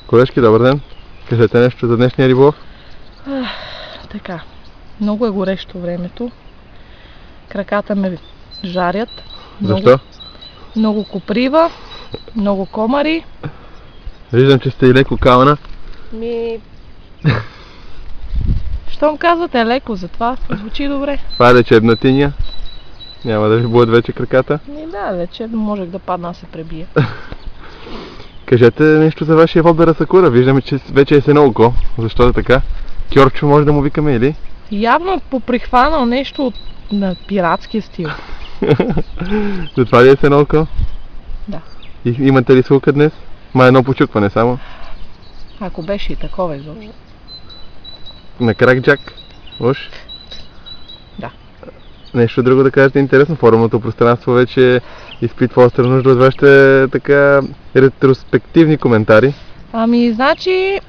Колежки, добър ден. Кажете нещо за днешния риболов. Така, много е горещо времето. Краката ме жарят. Защо? Много коприва, много комари. Виждам, че сте и леко кална. Щом казвате леко, затова звучи добре. Това е лечебна тиня. Няма да ви бъдат вече краката. Да, лечебно можех да падна, се пребия. Кажете нещо за вашия Вобера Сакура. Виждаме, че вече е с едно око. Защо е така? Кьорчо може да му викаме, или? Явно поприхванал нещо на пиратския стил. Затова ли е с едно око? Да. И имате ли слука днес? Едно почукване само. Ако беше и такова изобщо. На кракджак? Уж? Да. Нещо друго да кажете интересно. Форумното пространство вече изпитва остра нужда от вашите така ретроспективни коментари. Значи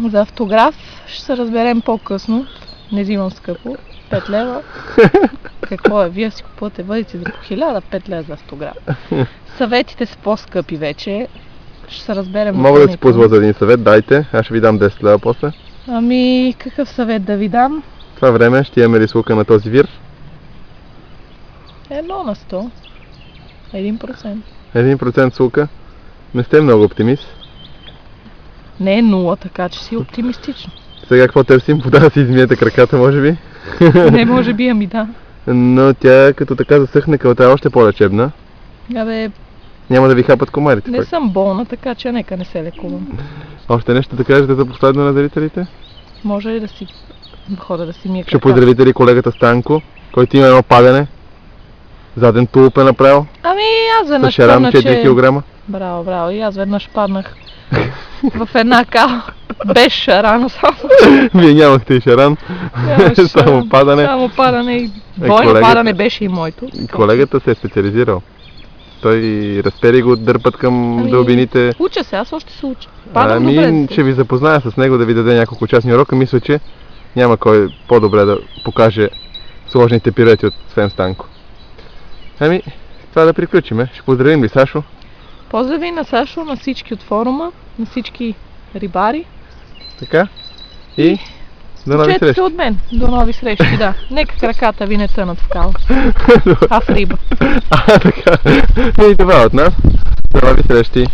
за автограф ще се разберем по-късно. Не взимам скъпо. 5 лева. Какво е? Вие си купувате въдици за по 1000, 5 лева за автограф. Съветите са по-скъпи вече. Ще се разберем. Мога да си позволя за един съвет, дайте. Аз ще ви дам 10 лева после. Какъв съвет да ви дам? Това време ще имаме ли слука на този вир? 1%. 1%. 1% слука. Не сте много оптимист. Не е 0, така че си оптимистично. Сега какво търсим? Вода да си измиете краката, може би? Не, може би, да. Но тя като така засъхне, кълта е още по-лечебна. Няма да ви хапат комарите. Не съм болна, така че нека не се лекувам. Още нещо да кажете за последно на зрителите? Може ли да си хода да си мия краката? Ще поздравите ли колегата Станко, който има едно падане? Заден тулуп е направил. Аз веднъж шаран падна, 4 кг. Браво. И аз веднъж паднах в една кала. Без шаран само. Вие нямахте и шаран. Само падане. Само падане и двойно падане беше и моето. Колегата се е специализирал. Той разпери го дърпат към дълбините. Уча се, аз още се уча. Падам добре. Ще ви запозная с него да ви даде няколко частни урока. Мисля, че няма кой по-добре да покаже сложните пируети от Свен Станко. Това да приключиме. Ще поздравим ли Сашо? Поздрави на Сашо, на всички от форума, на всички рибари. Така. И до нови срещи. Учете от мен. До нови срещи, да. Нека краката ви не тънат в кала. А в риба. Така. И това от нас. До нови срещи.